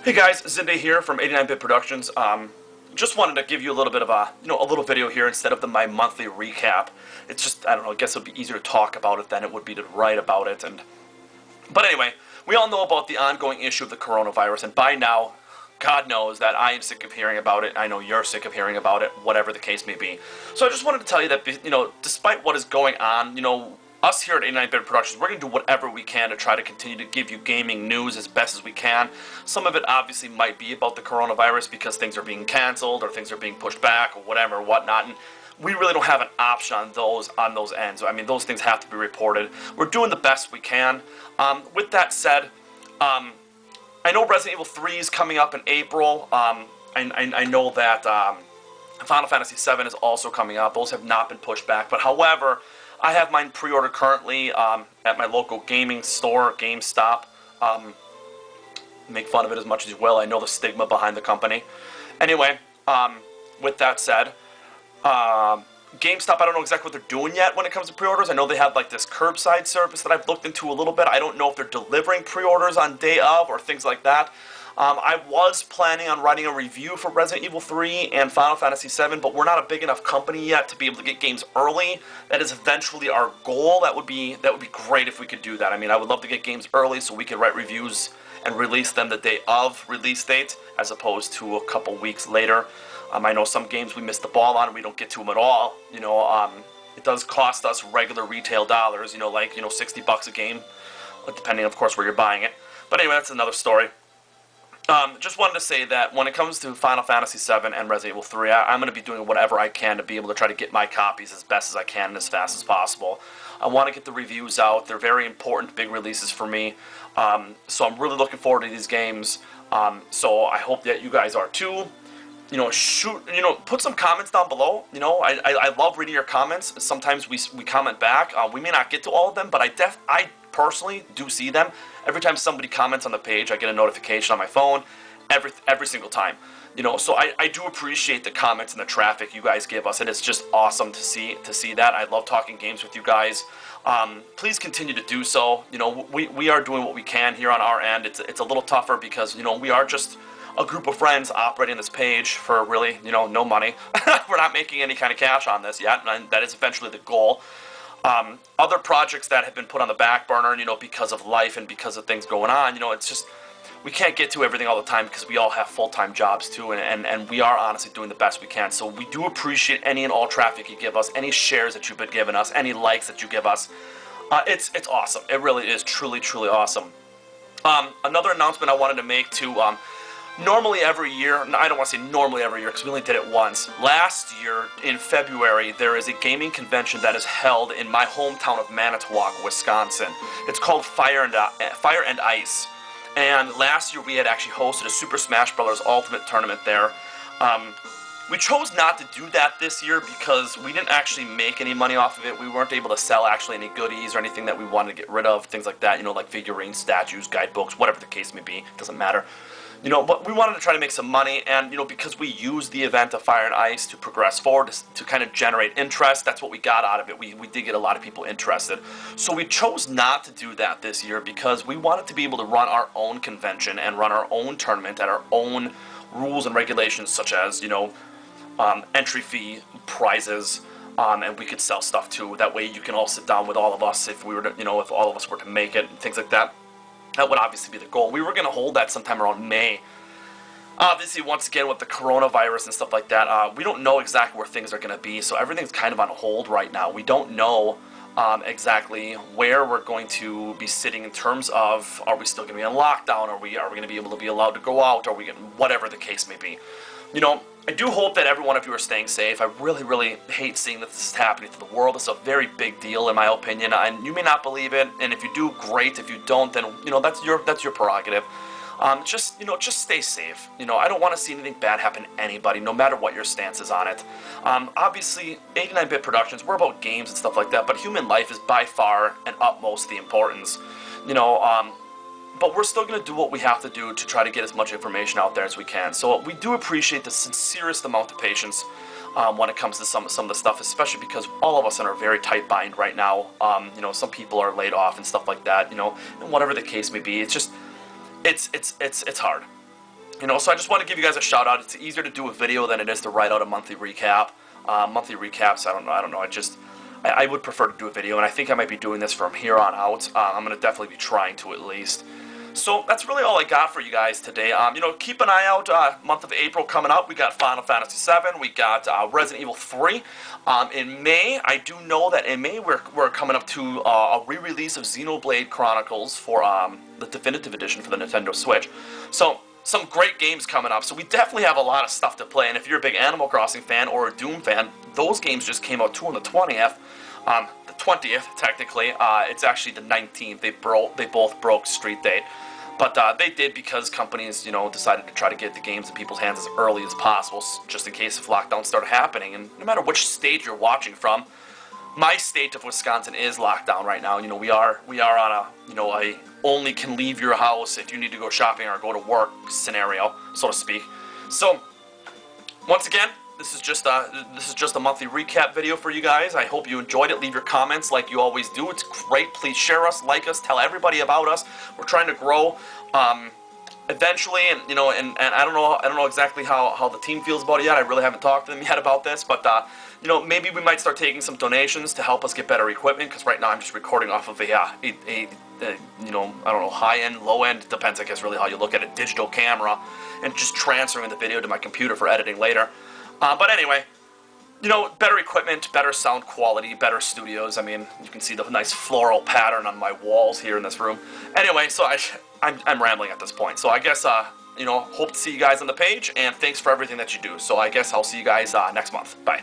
Hey guys, Zinde here from 89-Bit Productions. Just wanted to give you a little bit of a little video here instead of my monthly recap. It's just, I don't know, I guess it would be easier to talk about it than it would be to write about it. But anyway, we all know about the ongoing issue of the coronavirus, and by now, God knows that I am sick of hearing about it. I know you're sick of hearing about it, whatever the case may be. So I just wanted to tell you that, despite what is going on, us here at 89-Bit Productions, we're going to do whatever we can to try to continue to give you gaming news as best as we can. Some of it obviously might be about the coronavirus because things are being canceled or things are being pushed back or whatever, whatnot, and we really don't have an option on those ends. I mean, those things have to be reported. We're doing the best we can. With that said, I know Resident Evil 3 is coming up in April. I know that Final Fantasy VII is also coming up. Those have not been pushed back, but however, I have mine pre-ordered currently at my local gaming store, GameStop. Make fun of it as much as you will. I know the stigma behind the company. Anyway, with that said, GameStop, I don't know exactly what they're doing yet when it comes to pre-orders. I know they have like this curbside service that I've looked into a little bit. I don't know if they're delivering pre-orders on day of or things like that. I was planning on writing a review for Resident Evil 3 and Final Fantasy VII, but we're not a big enough company yet to be able to get games early. That is eventually our goal. That would be great if we could do that. I mean, I would love to get games early so we could write reviews and release them the day of release date as opposed to a couple weeks later. I know some games we miss the ball on and we don't get to them at all. It does cost us regular retail dollars, like $60 a game, depending, of course, where you're buying it. But anyway, that's another story. Just wanted to say that when it comes to Final Fantasy VII and Resident Evil 3, I'm going to be doing whatever I can to be able to try to get my copies as best as I can and as fast as possible. I want to get the reviews out. They're very important, big releases for me. So I'm really looking forward to these games. So I hope that you guys are too. Put some comments down below. I love reading your comments. Sometimes we comment back. We may not get to all of them, but I personally do see them. Every time somebody comments on the page, I get a notification on my phone. Every single time. So I do appreciate the comments and the traffic you guys give us. It is just awesome to see that. I love talking games with you guys. Please continue to do so. We are doing what we can here on our end. It's a little tougher because we are just a group of friends operating this page for really, no money. We're not making any kind of cash on this yet, and that is eventually the goal. Other projects that have been put on the back burner, because of life and because of things going on, it's just, we can't get to everything all the time because we all have full-time jobs too, and we are honestly doing the best we can. So we do appreciate any and all traffic you give us, any shares that you've been giving us, any likes that you give us. It's awesome. It really is truly, truly awesome. Another announcement I wanted to make too, normally every year, I don't want to say normally every year because we only did it once. Last year in February, there is a gaming convention that is held in my hometown of Manitowoc, Wisconsin. It's called Fire and Ice. And last year we had actually hosted a Super Smash Bros. Ultimate tournament there. We chose not to do that this year because we didn't actually make any money off of it. We weren't able to sell actually any goodies or anything that we wanted to get rid of, things like that, like figurines, statues, guidebooks, whatever the case may be, it doesn't matter. But we wanted to try to make some money, and, because we used the event of Fire and Ice to progress forward, to kind of generate interest, that's what we got out of it. We did get a lot of people interested. So we chose not to do that this year because we wanted to be able to run our own convention and run our own tournament at our own rules and regulations, such as, entry fee, prizes, and we could sell stuff too. That way you can all sit down with all of us if we were to, if all of us were to make it, and things like that. That would obviously be the goal. We were going to hold that sometime around May. Obviously, once again, with the coronavirus and stuff like that, we don't know exactly where things are going to be, so everything's kind of on hold right now. We don't know exactly where we're going to be sitting in terms of, are we still going to be in lockdown? Are we going to be able to be allowed to go out? Are we going, whatever the case may be. I do hope that every one of you are staying safe. I really, really hate seeing that this is happening to the world. It's a very big deal in my opinion, and you may not believe it, and if you do, great. If you don't, then, that's your prerogative. Just stay safe. I don't want to see anything bad happen to anybody, no matter what your stance is on it. Obviously, 89-Bit Productions, we're about games and stuff like that, but human life is by far and utmost the importance. But we're still going to do what we have to do to try to get as much information out there as we can. So we do appreciate the sincerest amount of patience when it comes to some of the stuff, especially because all of us are in a very tight bind right now. Some people are laid off and stuff like that, and whatever the case may be. It's just, it's hard. So I just want to give you guys a shout out. It's easier to do a video than it is to write out a monthly recap. Monthly recaps, I don't know. I would prefer to do a video, and I think I might be doing this from here on out. I'm going to definitely be trying to at least. So that's really all I got for you guys today. Keep an eye out. Month of April coming up. We got Final Fantasy VII. We got Resident Evil 3. In May, I do know that in May we're coming up to a re-release of Xenoblade Chronicles for the definitive edition for the Nintendo Switch. So some great games coming up. So we definitely have a lot of stuff to play. And if you're a big Animal Crossing fan or a Doom fan, those games just came out too on the 20th. The 20th, technically. It's actually the 19th. They both broke street date. But they did because companies, decided to try to get the games in people's hands as early as possible, just in case if lockdowns started happening. And no matter which state you're watching from, my state of Wisconsin is locked down right now. We are on a only can leave your house if you need to go shopping or go to work scenario, so to speak. So once again, this is just a monthly recap video for you guys. I hope you enjoyed it. Leave your comments like you always do. It's great. Please share us, like us, tell everybody about us. We're trying to grow eventually, and I don't know exactly how the team feels about it yet. I really haven't talked to them yet about this, but maybe we might start taking some donations to help us get better equipment, because right now I'm just recording off of a I don't know, high end, low end, depends I guess really how you look at it, digital camera, and just transferring the video to my computer for editing later. But anyway, better equipment, better sound quality, better studios. I mean, you can see the nice floral pattern on my walls here in this room. Anyway, so I'm rambling at this point. So I guess, hope to see you guys on the page, and thanks for everything that you do. So I guess I'll see you guys next month. Bye.